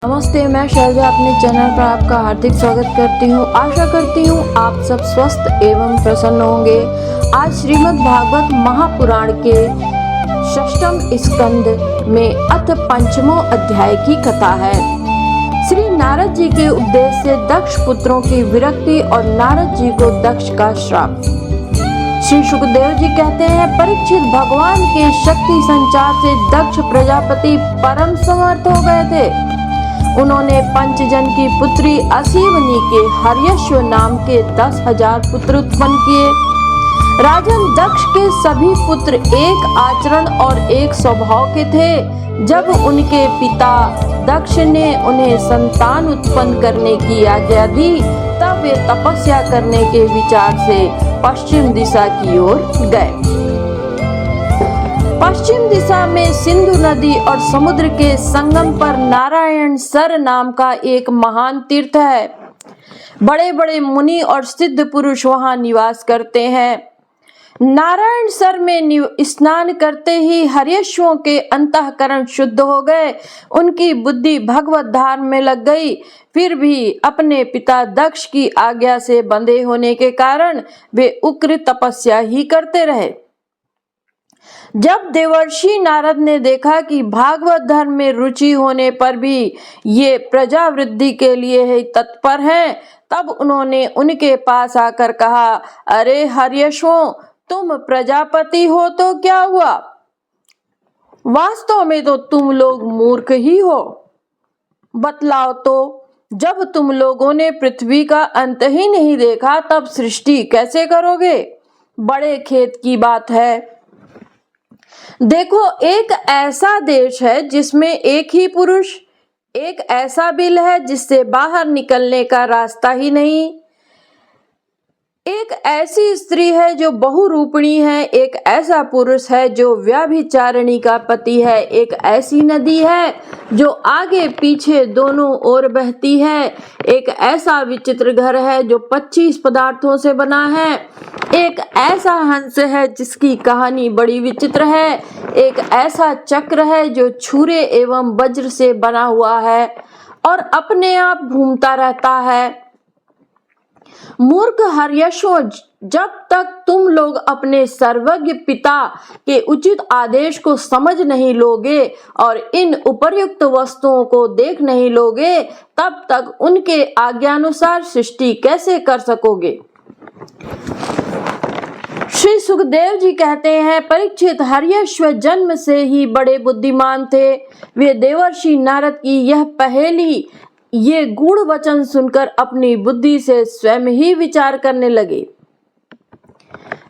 नमस्ते, मैं शैलजा अपने चैनल पर आपका हार्दिक स्वागत करती हूँ। आशा करती हूँ आप सब स्वस्थ एवं प्रसन्न होंगे। आज श्रीमद् भागवत महापुराण के षष्ठम स्कंद में अथ पंचमो अध्याय की कथा है। श्री नारद जी के उपदेश से दक्ष पुत्रों की विरक्ति और नारद जी को दक्ष का श्राप। श्री सुखदेव जी कहते हैं, परीक्षित, भगवान के शक्ति संचार से दक्ष प्रजापति परम समर्थ हो गए थे। उन्होंने पंचजन की पुत्री असीवनी के हर्यश्व नाम के 10,000 पुत्र उत्पन्न किए। राजन दक्ष के सभी पुत्र एक आचरण और एक स्वभाव के थे। जब उनके पिता दक्ष ने उन्हें संतान उत्पन्न करने की आज्ञा दी, तब वे तपस्या करने के विचार से पश्चिम दिशा की ओर गए। पश्चिम दिशा में सिंधु नदी और समुद्र के संगम पर नारायण सर नाम का एक महान तीर्थ है। बड़े बड़े मुनि और सिद्ध पुरुष वहां निवास करते हैं। नारायण सर में स्नान करते ही हर्यश्वों के अंतःकरण शुद्ध हो गए। उनकी बुद्धि भगवत ध्यान में लग गई। फिर भी अपने पिता दक्ष की आज्ञा से बंधे होने के कारण वे उग्र तपस्या ही करते रहे। जब देवर्षि नारद ने देखा कि भागवत धर्म में रुचि होने पर भी ये प्रजा वृद्धि के लिए ही तत्पर हैं, तब उन्होंने उनके पास आकर कहा, अरे हर्यश्वों, तुम प्रजापति हो तो क्या हुआ? वास्तव में तो तुम लोग मूर्ख ही हो। बतलाओ तो, जब तुम लोगों ने पृथ्वी का अंत ही नहीं देखा, तब सृष्टि कैसे करोगे? बड़े खेद की बात है। देखो, एक ऐसा देश है जिसमें एक ही पुरुष, एक ऐसा बिल है जिससे बाहर निकलने का रास्ता ही नहीं, एक ऐसी स्त्री है जो बहुरूपिणी है, एक ऐसा पुरुष है जो व्यभिचारिणी का पति है, एक ऐसी नदी है जो आगे पीछे दोनों ओर बहती है, एक ऐसा विचित्र घर है जो 25 पदार्थों से बना है, एक ऐसा हंस है जिसकी कहानी बड़ी विचित्र है, एक ऐसा चक्र है जो छुरे एवं वज्र से बना हुआ है और अपने आप घूमता रहता है। मूर्ख हर्यश्वों, जब तक तुम लोग अपने सर्वज्ञ पिता के उचित आदेश को समझ नहीं लोगे और इन उपर्युक्त वस्तुओं को देख नहीं लोगे, तब तक उनके आज्ञानुसार सृष्टि कैसे कर सकोगे? श्री सुखदेव जी कहते हैं, परीक्षित, हर्यश्व जन्म से ही बड़े बुद्धिमान थे। वे देवर्षि नारद की यह पहेली, ये गूढ़ वचन सुनकर अपनी बुद्धि से स्वयं ही विचार करने लगे।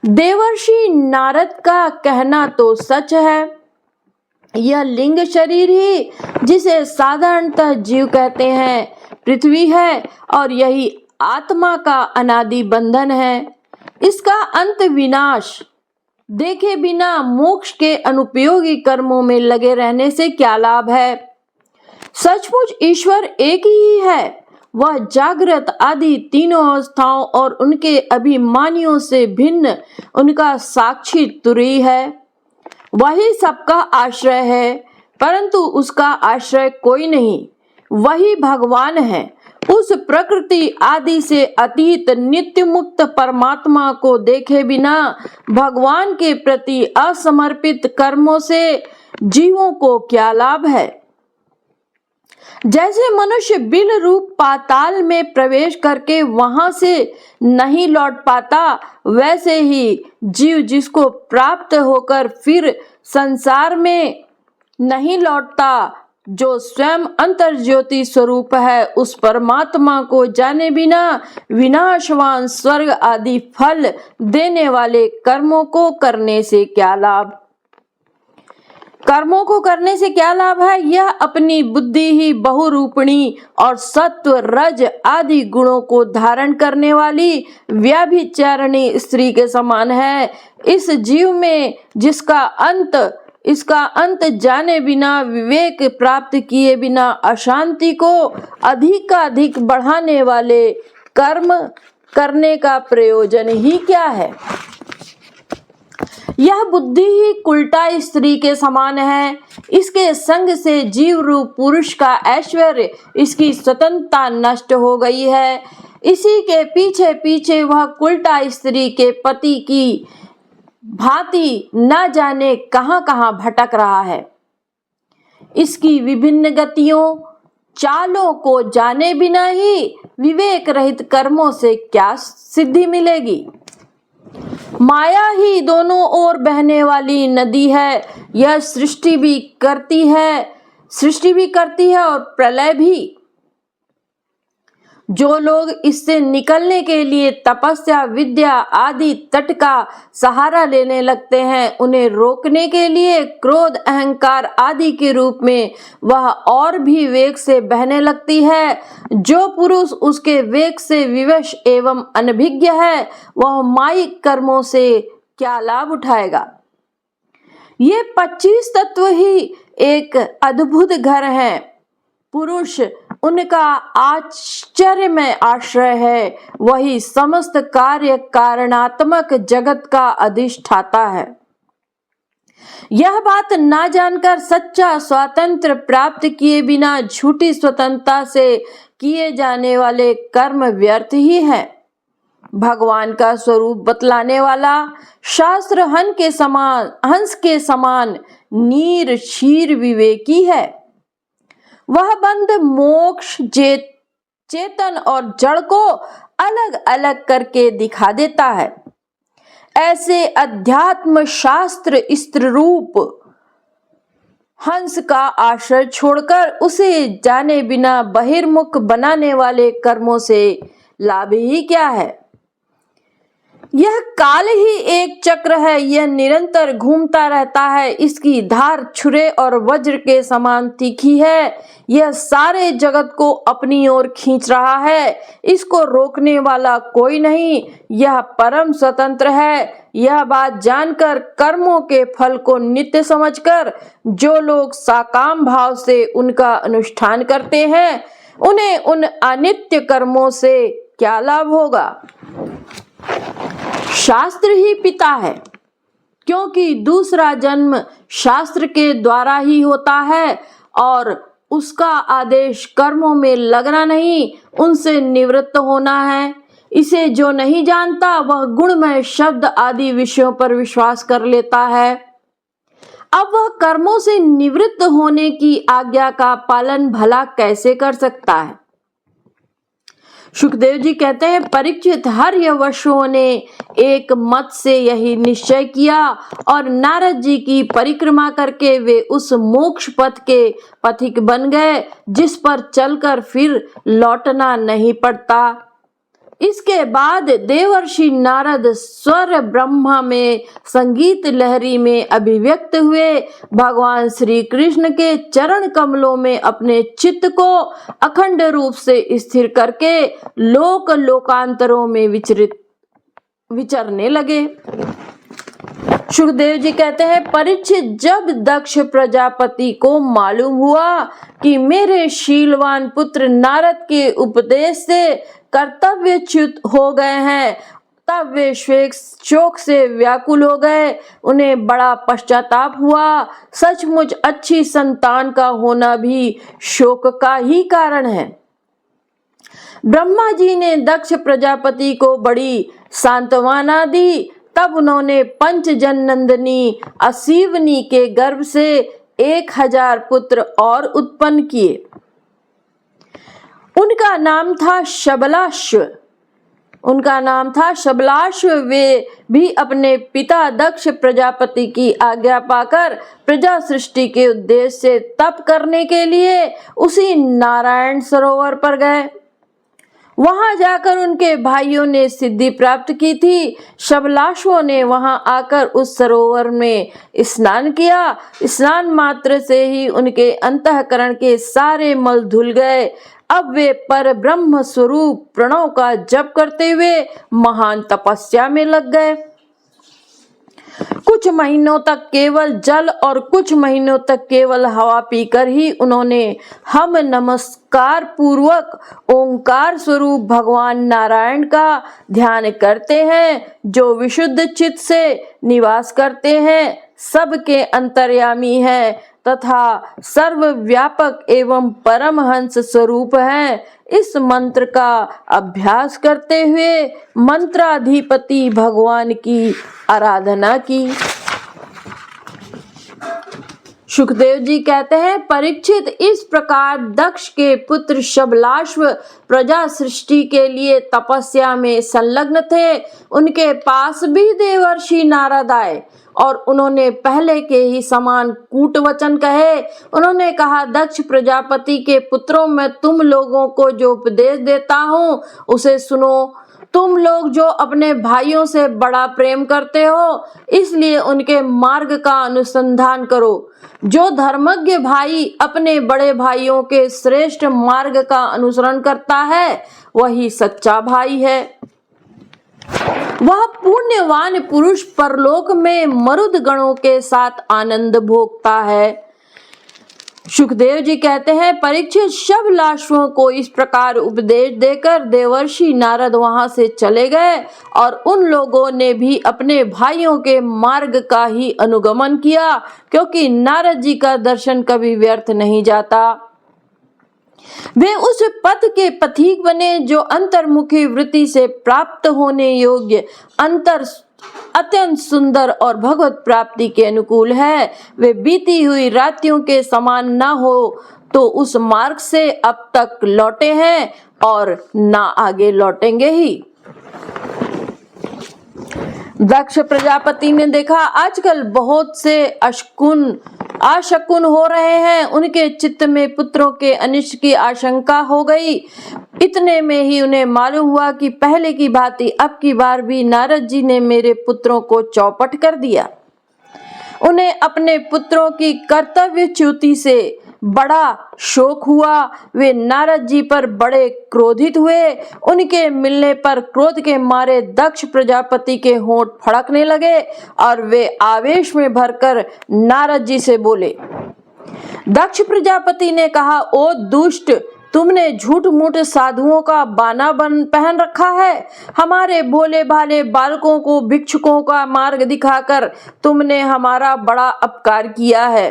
देवर्षि नारद का कहना तो सच है। यह लिंग शरीर ही, जिसे साधारणतः जीव कहते हैं, पृथ्वी है और यही आत्मा का अनादि बंधन है। इसका अंत विनाश देखे बिना मोक्ष के अनुपयोगी कर्मों में लगे रहने से क्या लाभ है? सचमुच ईश्वर एक ही है। वह जागृत आदि तीनों अवस्थाओं और उनके अभिमानियों से भिन्न उनका साक्षी तुरी है। वही सबका आश्रय है, परंतु उसका आश्रय कोई नहीं। वही भगवान है। उस प्रकृति आदि से अतीत नित्य मुक्त परमात्मा को देखे बिना भगवान के प्रति असमर्पित कर्मों से जीवों को क्या लाभ है? जैसे मनुष्य बिल रूप पाताल में प्रवेश करके वहां से नहीं लौट पाता, वैसे ही जीव जिसको प्राप्त होकर फिर संसार में नहीं लौटता, जो स्वयं अंतर्ज्योति स्वरूप है, उस परमात्मा को जाने बिना विनाशवान स्वर्ग आदि फल देने वाले कर्मों को करने से क्या लाभ? कर्मों को करने से क्या लाभ है? यह अपनी बुद्धि ही बहुरूपिणी और सत्व रज आदि गुणों को धारण करने वाली व्यभिचारिणी स्त्री के समान है। इस जीव में इसका अंत जाने बिना, विवेक प्राप्त किए बिना अशांति को अधिकाधिक बढ़ाने वाले कर्म करने का प्रयोजन ही क्या है? यह बुद्धि ही उल्टा स्त्री के समान है। इसके संग से जीव रूप पुरुष का ऐश्वर्य, इसकी स्वतंत्रता नष्ट हो गई है। इसी के पीछे पीछे वह उल्टा स्त्री के पति की भांति न जाने कहां कहां भटक रहा है। इसकी विभिन्न गतियों चालों को जाने बिना ही विवेक रहित कर्मों से क्या सिद्धि मिलेगी। माया ही दोनों ओर बहने वाली नदी है। यह सृष्टि भी करती है और प्रलय भी। जो लोग इससे निकलने के लिए तपस्या, विद्या आदि तट का सहारा लेने लगते हैं, उन्हें रोकने के लिए क्रोध, अहंकार आदि के रूप में वह और भी वेग से बहने लगती है। जो पुरुष उसके वेग से विवश एवं अनभिज्ञ है, वह मायिक कर्मों से क्या लाभ उठाएगा। ये 25 तत्व ही एक अद्भुत घर है। पुरुष उनका आश्चर्यमय आश्रय है। वही समस्त कार्य कारणात्मक जगत का अधिष्ठाता है। यह बात ना जानकर सच्चा स्वातंत्र प्राप्त किए बिना झूठी स्वतंत्रता से किए जाने वाले कर्म व्यर्थ ही है। भगवान का स्वरूप बतलाने वाला शास्त्र हंस के समान नीर क्षीर विवेकी है। वह बंध मोक्ष, चेतन और जड़ को अलग अलग करके दिखा देता है। ऐसे अध्यात्म शास्त्र स्त्री रूप हंस का आश्रय छोड़कर उसे जाने बिना बहिर्मुख बनाने वाले कर्मों से लाभ ही क्या है। यह काल ही एक चक्र है। यह निरंतर घूमता रहता है। इसकी धार छुरे और वज्र के समान तीखी है। यह सारे जगत को अपनी ओर खींच रहा है। इसको रोकने वाला कोई नहीं। यह परम स्वतंत्र है। यह बात जानकर कर्मों के फल को नित्य समझकर जो लोग साकाम भाव से उनका अनुष्ठान करते हैं, उन्हें उन अनित्य कर्मों से क्या लाभ होगा। शास्त्र ही पिता है, क्योंकि दूसरा जन्म शास्त्र के द्वारा ही होता है और उसका आदेश कर्मों में लगना नहीं, उनसे निवृत्त होना है। इसे जो नहीं जानता वह गुणमय शब्द आदि विषयों पर विश्वास कर लेता है। अब वह कर्मों से निवृत्त होने की आज्ञा का पालन भला कैसे कर सकता है। सुखदेव जी कहते हैं, परीक्षित हर्यवशों ने एक मत से यही निश्चय किया और नारद जी की परिक्रमा करके वे उस मोक्ष पथ के पथिक बन गए जिस पर चलकर फिर लौटना नहीं पड़ता। इसके बाद देवर्षि नारद स्वर ब्रह्मा में संगीत लहरी में अभिव्यक्त हुए। भगवान श्री कृष्ण के चरण कमलों में अपने चित्त को अखंड रूप से स्थिर करके लोक लोकांतरों में विचरने लगे। सुखदेव जी कहते हैं, परीक्षित, जब दक्ष प्रजापति को मालूम हुआ कि मेरे शीलवान पुत्र नारद के उपदेश से कर्तव्यच्युत हो गए हैं, तब वे शोक से व्याकुल हो गए। उन्हें बड़ा पश्चाताप हुआ। सचमुच अच्छी संतान का होना भी शोक का ही कारण है। ब्रह्मा जी ने दक्ष प्रजापति को बड़ी सांत्वना दी। तब उन्होंने पंचजन नंदिनी असीवनी के गर्भ से 1000 पुत्र और उत्पन्न किए। उनका नाम था शबलाश्व। वे भी अपने पिता दक्ष प्रजापति की आज्ञा पाकर प्रजा सृष्टि के उद्देश्य से तप करने के लिए उसी नारायण सरोवर पर गए। वहां जाकर उनके भाइयों ने सिद्धि प्राप्त की थी। शबलाश्वों ने वहां आकर उस सरोवर में स्नान किया। स्नान मात्र से ही उनके अंतःकरण के सारे मल धुल गए। अब वे पर ब्रह्म स्वरूप प्रणव का जप करते हुए महान तपस्या में लग गए। कुछ कुछ महीनों तक केवल जल और कुछ महीनों तक केवल हवा पीकर ही उन्होंने हम नमस्कार पूर्वक ओंकार स्वरूप भगवान नारायण का ध्यान करते हैं, जो विशुद्ध चित्त से निवास करते हैं, सबके अंतर्यामी है तथा सर्वव्यापक एवं परमहंस स्वरूप है। इस मंत्र का अभ्यास करते हुए मंत्राधिपति भगवान की आराधना की। सुखदेव जी कहते हैं, परीक्षित, इस प्रकार दक्ष के पुत्र शबलाश्व प्रजा सृष्टि के लिए तपस्या में संलग्न थे। उनके पास भी देवर्षि नारद आए और उन्होंने पहले के ही समान कूट वचन कहे। उन्होंने कहा, दक्ष प्रजापति के पुत्रों, मैं तुम लोगों को जो उपदेश देता हूँ उसे सुनो। तुम लोग जो अपने भाइयों से बड़ा प्रेम करते हो, इसलिए उनके मार्ग का अनुसंधान करो। जो धर्मज्ञ भाई अपने बड़े भाइयों के श्रेष्ठ मार्ग का अनुसरण करता है, वही सच्चा भाई है। वह पुण्यवान पुरुष परलोक में मरुद गणों के साथ आनंद भोगता है। सुखदेव जी कहते हैं, परीक्षित, शबलाश्वों को इस प्रकार उपदेश देकर देवर्षि नारद वहां से चले गए और उन लोगों ने भी अपने भाइयों के मार्ग का ही अनुगमन किया, क्योंकि नारद जी का दर्शन कभी व्यर्थ नहीं जाता। वे उस पथ के पथिक बने जो अंतर्मुखी वृत्ति से प्राप्त होने योग्य, अत्यंत सुंदर और भगवत प्राप्ति के अनुकूल है। वे बीती हुई रातियों के समान न हो तो उस मार्ग से अब तक लौटे हैं और ना आगे लौटेंगे ही। दक्ष प्रजापति ने देखा, आजकल बहुत से आशकुन हो रहे हैं। उनके चित्त में पुत्रों के अनिष्ट की आशंका हो गई। इतने में ही उन्हें मालूम हुआ कि पहले की भांति अब की बार भी नारद जी ने मेरे पुत्रों को चौपट कर दिया। उन्हें अपने पुत्रों की कर्तव्यच्युति से बड़ा शोक हुआ। वे नारद जी पर बड़े क्रोधित हुए। उनके मिलने पर क्रोध के मारे दक्ष प्रजापति के होंठ फड़कने लगे और वे आवेश में भरकर नारद जी से बोले। दक्ष प्रजापति ने कहा, ओ दुष्ट, तुमने झूठ मूठ साधुओं का बाना पहन रखा है। हमारे भोले भाले बालकों को भिक्षुकों का मार्ग दिखाकर तुमने हमारा बड़ा अपकार किया है।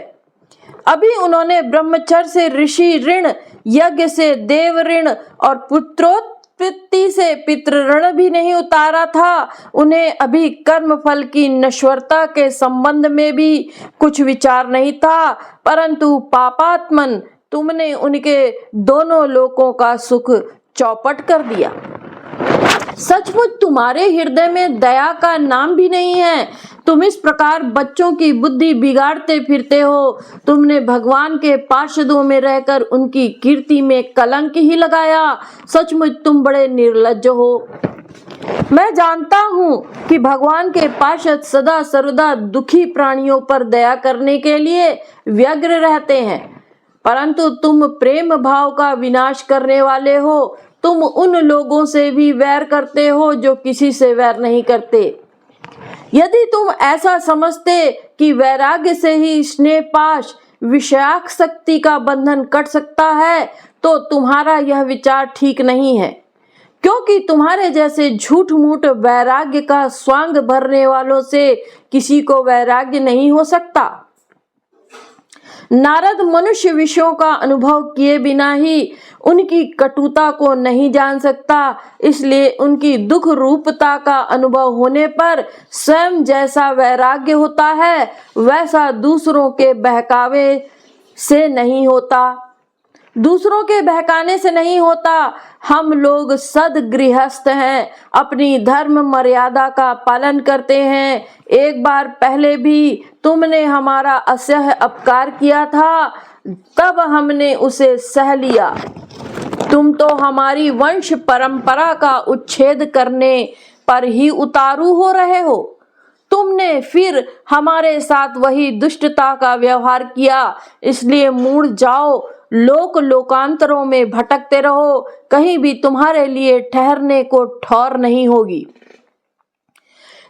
अभी उन्होंने ब्रह्मचर्य से ऋषि ऋण, यज्ञ से देव ऋण और पुत्रोत्पत्ति से पितृ ऋण भी नहीं उतारा था। उन्हें अभी कर्म फल की नश्वरता के संबंध में भी कुछ विचार नहीं था, परंतु पापात्मन तुमने उनके दोनों लोकों का सुख चौपट कर दिया। सचमुच तुम्हारे हृदय में दया का नाम भी नहीं है। तुम इस प्रकार बच्चों की बुद्धि बिगाड़ते फिरते हो। तुमने भगवान के पार्षदों में रहकर उनकी कीर्ति में कलंक ही लगाया। सचमुच तुम बड़े निर्लज्ज हो। मैं जानता हूँ कि भगवान के पार्षद सदा सर्वदा दुखी प्राणियों पर दया करने के लिए व्यग्र रहते हैं, परंतु तुम प्रेम भाव का विनाश करने वाले हो। तुम उन लोगों से भी वैर करते हो जो किसी से वैर नहीं करते। यदि तुम ऐसा समझते कि वैराग्य से ही स्नेह पाश विषयासक्ति का बंधन कट सकता है, तो तुम्हारा यह विचार ठीक नहीं है, क्योंकि तुम्हारे जैसे झूठ मूठ वैराग्य का स्वांग भरने वालों से किसी को वैराग्य नहीं हो सकता। नारद मनुष्य विषयों का अनुभव किए बिना ही उनकी कटुता को नहीं जान सकता, इसलिए उनकी दुख रूपता का अनुभव होने पर स्वयं जैसा वैराग्य होता है, वैसा दूसरों के बहकावे से नहीं होता। दूसरों के बहकाने से नहीं होता। हम लोग सद्गृहस्थ हैं, अपनी धर्म मर्यादा का पालन करते हैं। एक बार पहले भी तुमने हमारा असह्य अपकार किया था, तब हमने उसे सह लिया। तुम तो हमारी वंश परंपरा का उच्छेद करने पर ही उतारू हो रहे हो। तुमने फिर हमारे साथ वही दुष्टता का व्यवहार किया, इसलिए मुड़ जाओ, लोकांतरों में भटकते रहो, कहीं भी तुम्हारे लिए ठहरने को ठौर नहीं होगी।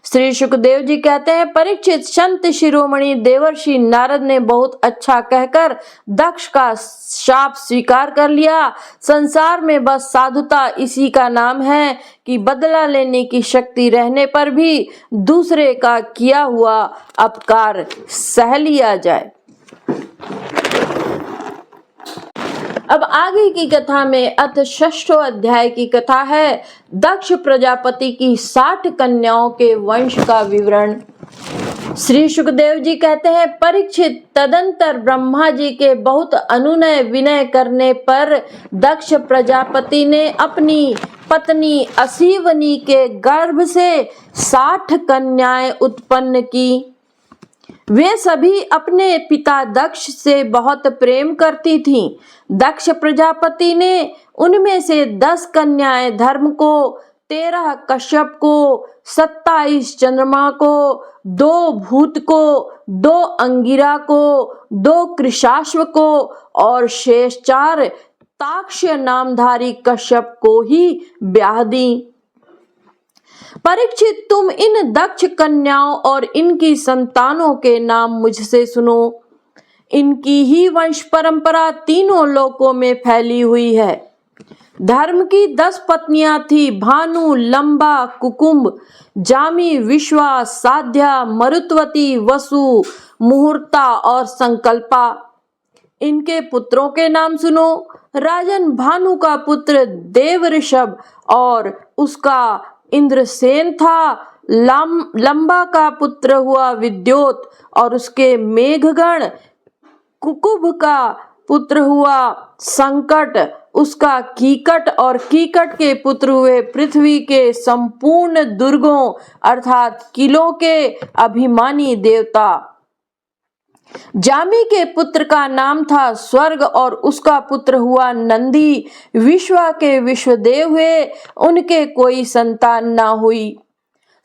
श्री सुखदेव जी कहते हैं, परीक्षित, संत शिरोमणि देवर्षि नारद ने बहुत अच्छा कहकर दक्ष का शाप स्वीकार कर लिया। संसार में बस साधुता इसी का नाम है कि बदला लेने की शक्ति रहने पर भी दूसरे का किया हुआ अपकार सह लिया जाए। अब आगे की कथा में अथ 6ठो अध्याय की कथा है। दक्ष प्रजापति की 60 कन्याओं के वंश का विवरण। श्री सुखदेव जी कहते हैं, परीक्षित, तदंतर ब्रह्मा जी के बहुत अनुनय विनय करने पर दक्ष प्रजापति ने अपनी पत्नी असीवनी के गर्भ से 60 कन्याएं उत्पन्न की। वे सभी अपने पिता दक्ष से बहुत प्रेम करती थीं। दक्ष प्रजापति ने उनमें से 10 कन्याएं धर्म को, 13 कश्यप को, 27 चंद्रमा को, 2 भूत को, 2 अंगिरा को, 2 कृशाश्व को और शेष 4 ताक्ष्य नामधारी कश्यप को ही ब्याह दी। परीक्षित, तुम इन दक्ष कन्याओं और इनकी संतानों के नाम मुझसे सुनो। इनकी ही वंश परंपरा तीनों लोकों में फैली हुई है। धर्म की 10 पत्नियां थी, भानु, लंबा, कुकुम्भ, जामी, विश्वा, साध्या, मरुत्वती, वसु, मुहूर्ता और संकल्पा। इनके पुत्रों के नाम सुनो। राजन, भानु का पुत्र देवऋषभ और उसका इंद्रसेन था। लंबा का पुत्र हुआ विद्योत और उसके मेघगण। कुकुभ का पुत्र हुआ संकट, उसका कीकट और कीकट के पुत्र हुए पृथ्वी के संपूर्ण दुर्गों अर्थात किलों के अभिमानी देवता। जामी के पुत्र का नाम था स्वर्ग और उसका पुत्र हुआ नंदी। विश्वा के विश्वदेव हुए, उनके कोई संतान न हुई।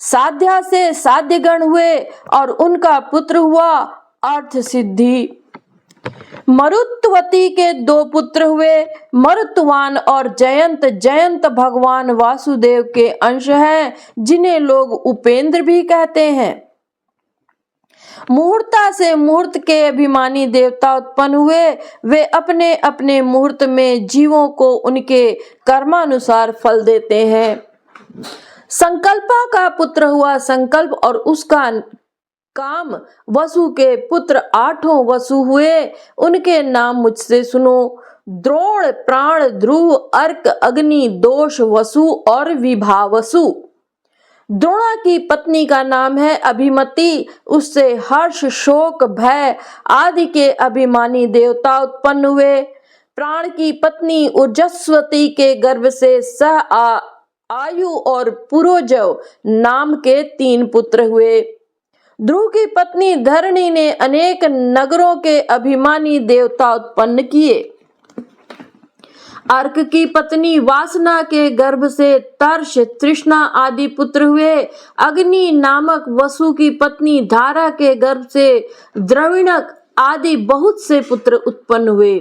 साध्या से साध्यगण हुए और उनका पुत्र हुआ अर्थ सिद्धि। मरुत्वती के 2 पुत्र हुए, मरुत्वान और जयंत। जयंत भगवान वासुदेव के अंश हैं, जिन्हें लोग उपेंद्र भी कहते हैं। मुहूर्ता से मुहूर्त के अभिमानी देवता उत्पन्न हुए। वे अपने अपने मुहूर्त में जीवों को उनके कर्मानुसार फल देते हैं। संकल्पा का पुत्र हुआ संकल्प और उसका काम। वसु के पुत्र 8 वसु हुए, उनके नाम मुझसे सुनो। द्रोण, प्राण, ध्रुव, अर्क, अग्नि, दोष, वसु और विभावसु। द्रोणा की पत्नी का नाम है अभिमति। उससे हर्ष, शोक, भय आदि के अभिमानी देवता उत्पन्न हुए। प्राण की पत्नी ऊर्जस्वती के गर्भ से सह आयु और पुरोजव नाम के 3 पुत्र हुए। ध्रुव की पत्नी धरणी ने अनेक नगरों के अभिमानी देवता उत्पन्न किए। अर्क की पत्नी वासना के गर्भ से तर्ष, तृष्णा आदि पुत्र हुए। अग्नि नामक वसु की पत्नी धारा के गर्भ से द्रविणक आदि बहुत से पुत्र उत्पन्न हुए।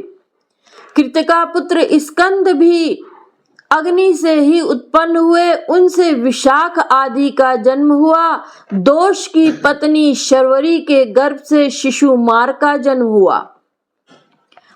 कृतिका पुत्र स्कंद भी अग्नि से ही उत्पन्न हुए, उनसे विशाख आदि का जन्म हुआ। दोष की पत्नी शर्वरी के गर्भ से शिशुमार का जन्म हुआ।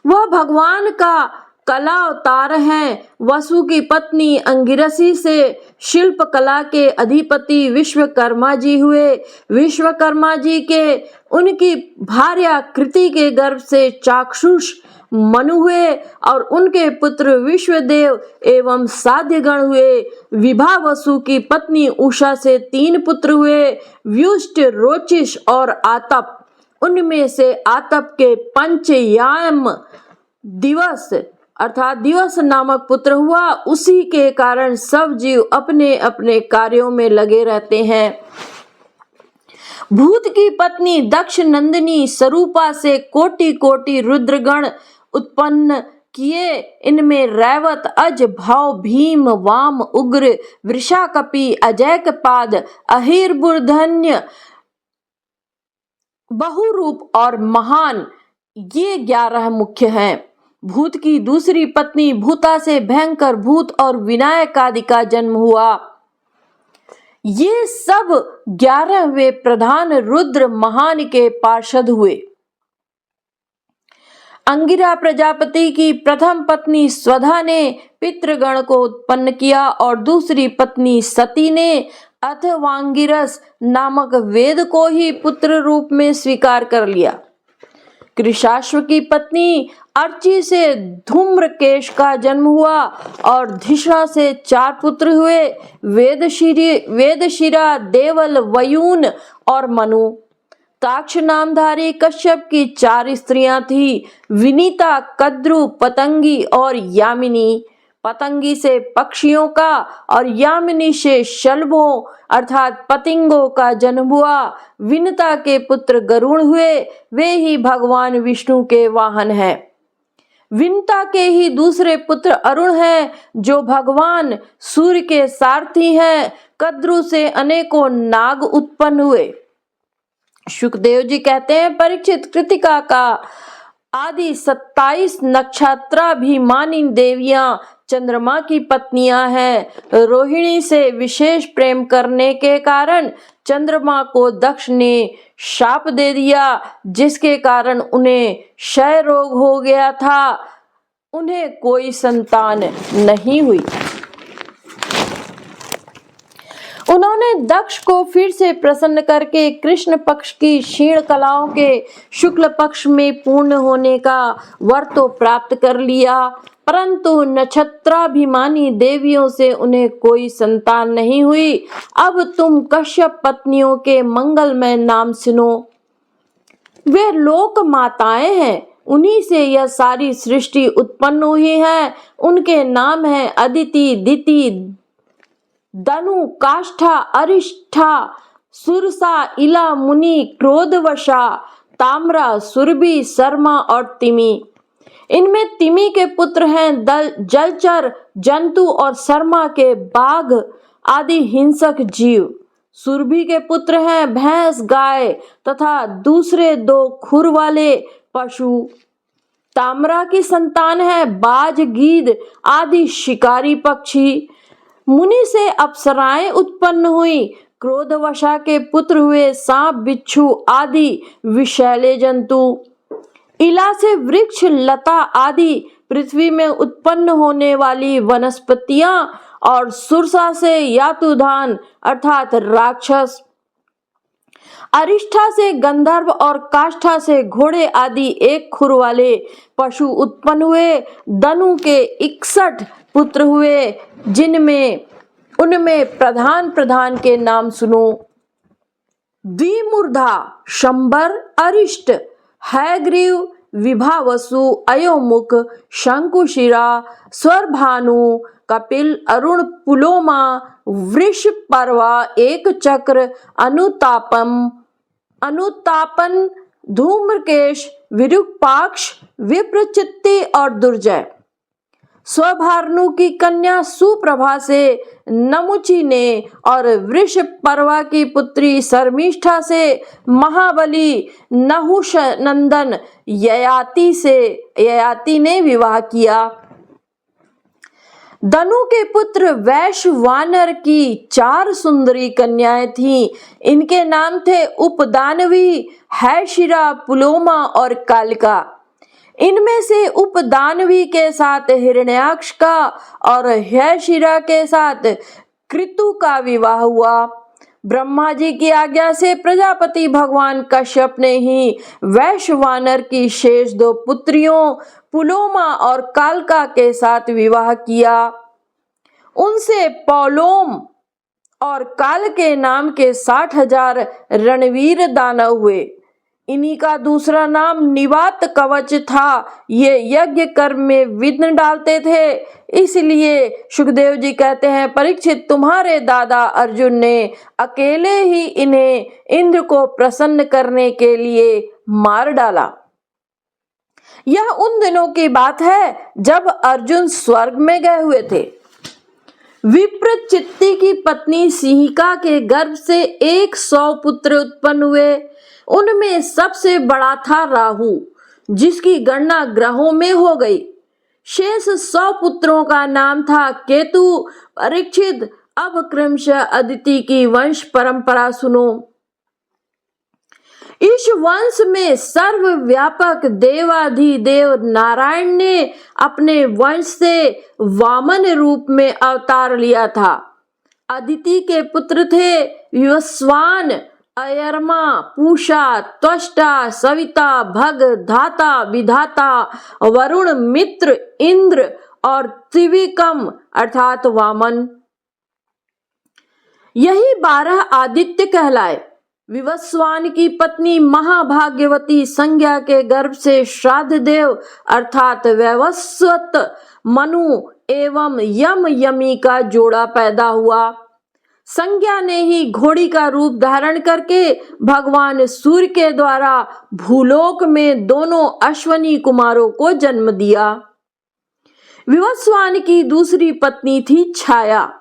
वह भगवान का कला अवतार हैं। वसु की पत्नी अंगिरसी से शिल्प कला के अधिपति विश्वकर्मा जी हुए। विश्वकर्मा जी के उनकी भार्या कृति के गर्भ से चाक्षुष मनु हुए और उनके पुत्र विश्वदेव एवं साध्यगण हुए। विभा वसु की पत्नी उषा से 3 पुत्र हुए, व्युष्ट, रोचिष और आतप। उनमें से आतप के पंचयाम दिवस अर्थात दिवस नामक पुत्र हुआ। उसी के कारण सब जीव अपने अपने कार्यों में लगे रहते हैं। भूत की पत्नी दक्ष नंदिनी स्वरूपा से कोटि कोटि रुद्रगण उत्पन्न किए। इनमें रैवत, अज, भव, भीम, वाम, उग्र, वृषाकपि, अजैकपाद, अहिर्बुर्धन्य, बहुरूप और महान ये 11 मुख्य हैं। भूत की दूसरी पत्नी भूता से भयंकर भूत और विनायक आदि का जन्म हुआ। ये सब 11वें प्रधान रुद्र महान के पार्षद हुए। अंगिरा प्रजापति की प्रथम पत्नी स्वधा ने पितृगण को उत्पन्न किया और दूसरी पत्नी सती ने अथर्वांगिरस नामक वेद को ही पुत्र रूप में स्वीकार कर लिया। कृशाश्व की पत्नी अर्ची से धूम्रकेश का जन्म हुआ और धिषा से 4 पुत्र हुए, वेदशिरा, देवल, वयून और मनु। ताक्ष नामधारी कश्यप की 4 स्त्रियां थी, विनीता, कद्रु, पतंगी और यामिनी। पतंगी से पक्षियों का और यामिनी से शलभों अर्थात पतिंगों का जन्म हुआ। विनता के पुत्र गरुड़ हुए, वे ही भगवान विष्णु के वाहन हैं। विनता के ही दूसरे पुत्र अरुण हैं, जो भगवान सूर्य के सारथी हैं। कद्रु से अनेकों नाग उत्पन्न हुए। शुकदेव जी कहते हैं, परीक्षित, कृतिका का आदि 27 नक्षत्राभिमानी देवियां चंद्रमा की पत्नियां हैं। रोहिणी से विशेष प्रेम करने के कारण चंद्रमा को दक्ष ने शाप दे दिया, जिसके कारण उन्हें क्षय रोग हो गया था। उन्हें कोई संतान नहीं हुई। उन्होंने दक्ष को फिर से प्रसन्न करके कृष्ण पक्ष की क्षीण कलाओं के शुक्ल पक्ष में पूर्ण होने का वर तो प्राप्त कर लिया, परंतु नक्षत्राभिमानी देवियों से उन्हें कोई संतान नहीं हुई। अब तुम कश्यप पत्नियों के मंगलमय नाम सुनो। वे लोक माताएं हैं, उन्हीं से यह सारी सृष्टि उत्पन्न हुई है। उनके नाम हैं अदिति, दिति, दनु, काष्ठा, अरिष्ठा, सुरसा, इला, मुनि, क्रोधवशा, ताम्रा, सुरभि, शर्मा और तिमी। इनमें तिमी के पुत्र हैं जलचर जंतु और शर्मा के बाघ आदि हिंसक जीव। सुरभि के पुत्र हैं भैंस, गाय तथा दूसरे 2 खुर वाले पशु। ताम्रा की संतान है बाज, गीद आदि शिकारी पक्षी। मुनि से अप्सराएं उत्पन्न हुई। क्रोधवशा के पुत्र हुए सांप, बिच्छू आदि विषैले जंतु। इला से वृक्ष, लता आदि पृथ्वी में उत्पन्न होने वाली वनस्पतियां और सुरसा से यातुधान अर्थात राक्षस। अरिष्ठा से गंधर्व और काष्ठा से घोड़े आदि 1 खुर वाले पशु उत्पन्न हुए। दनु के 61 पुत्र हुए, उनमें प्रधान के नाम सुनो। द्विमूर्धा, शंबर, अरिष्ट, हयग्रीव, विभावसु, अयोमुख, शंकुशिरा, स्वरभानु, कपिल, अरुण, पुलोमा, वृषपर्वा, एक चक्र, अनुतापन, धूम्रकेश, विरूपाक्ष, विप्रचित्ति और दुर्जय। स्वभानु की कन्या सुप्रभा से नमुची ने और वृषपर्वा की पुत्री शर्मिष्ठा से महाबली नहुष नंदन ययाति ने विवाह किया। दनु के पुत्र वैश्वानर की 4 सुंदरी कन्याएं थीं। इनके नाम थे उपदानवी, हैशिरा, पुलोमा और कालिका। इनमें से उपदानवी के साथ हिरण्याक्ष का और हैशिरा के साथ कृतु का विवाह हुआ। ब्रह्मा जी की आज्ञा से प्रजापति भगवान कश्यप ने ही वैश्वानर की शेष 2 पुत्रियों पुलोमा और कालका के साथ विवाह किया। उनसे पौलोम और काल के नाम के 60,000 रणवीर दानव हुए। इन्हीं का दूसरा नाम निवात कवच था। ये यज्ञ कर्म में विघ्न डालते थे। इसलिए सुखदेव जी कहते हैं, परीक्षित, तुम्हारे दादा अर्जुन ने अकेले ही इन्हें इंद्र को प्रसन्न करने के लिए मार डाला। यह उन दिनों की बात है जब अर्जुन स्वर्ग में गए हुए थे। विप्रचित्ति की पत्नी सिंहिका के गर्भ से 100 पुत्र उत्पन्न हुए। उनमें सबसे बड़ा था राहु, जिसकी गणना ग्रहों में हो गई। शेष 100 पुत्रों का नाम था केतु, परीक्षित, अब क्रमशः अदिति की वंश परंपरा सुनो। इस वंश में सर्वव्यापक देवाधिदेव नारायण ने अपने वंश से वामन रूप में अवतार लिया था। अदिति के पुत्र थे विवस्वान, अयरमा, पूषा, त्वष्टा, सविता, भग, धाता, विधाता, वरुण, मित्र, इंद्र और त्रिविक्रम अर्थात वामन। यही 12 आदित्य कहलाए। विवस्वान की पत्नी महाभाग्यवती संज्ञा के गर्भ से श्राद्ध देव अर्थात वैवस्वत, मनु एवं यम यमी का जोड़ा पैदा हुआ। संज्ञा ने ही घोड़ी का रूप धारण करके भगवान सूर्य के द्वारा भूलोक में दोनों अश्वनी कुमारों को जन्म दिया। विवस्वान की दूसरी पत्नी थी छाया।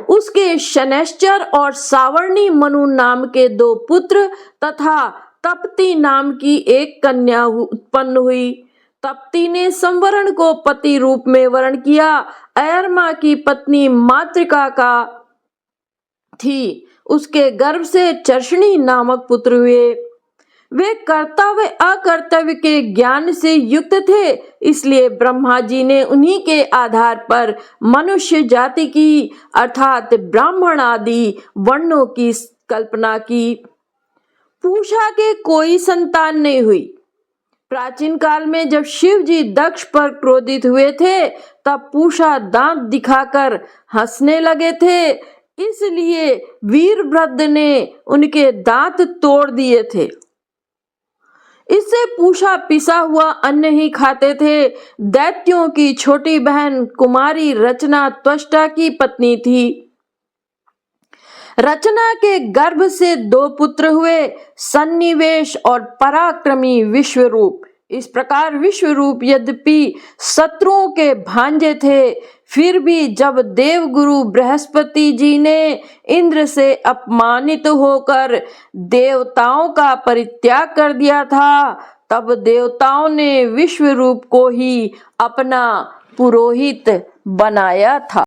उसके शनैश्चर और सावर्णी मनु नाम के 2 पुत्र तथा तप्ती नाम की एक कन्या उत्पन्न हुई। तप्ती ने संवरण को पति रूप में वर्ण किया। अयरमा की पत्नी मातृका का थी। उसके गर्भ से चर्षणी नामक पुत्र हुए। वे कर्तव्य अकर्तव्य के ज्ञान से युक्त थे, इसलिए ब्रह्मा जी ने उन्हीं के आधार पर मनुष्य जाति की अर्थात ब्राह्मण आदि वर्णों की कल्पना की। पूषा के कोई संतान नहीं हुई। प्राचीन काल में जब शिव जी दक्ष पर क्रोधित हुए थे, तब पूषा दांत दिखाकर हंसने लगे थे, इसलिए वीरभद्र ने उनके दांत तोड़ दिए थे। इससे पूषा पिसा हुआ अन्न ही खाते थे। दैत्यों की छोटी बहन कुमारी रचना त्वष्टा की पत्नी थी। रचना के गर्भ से 2 पुत्र हुए, सन्निवेश और पराक्रमी विश्वरूप। इस प्रकार विश्वरूप यद्यपि शत्रुओं के भांजे थे, फिर भी जब देवगुरु बृहस्पति जी ने इंद्र से अपमानित होकर देवताओं का परित्याग कर दिया था, तब देवताओं ने विश्वरूप को ही अपना पुरोहित बनाया था।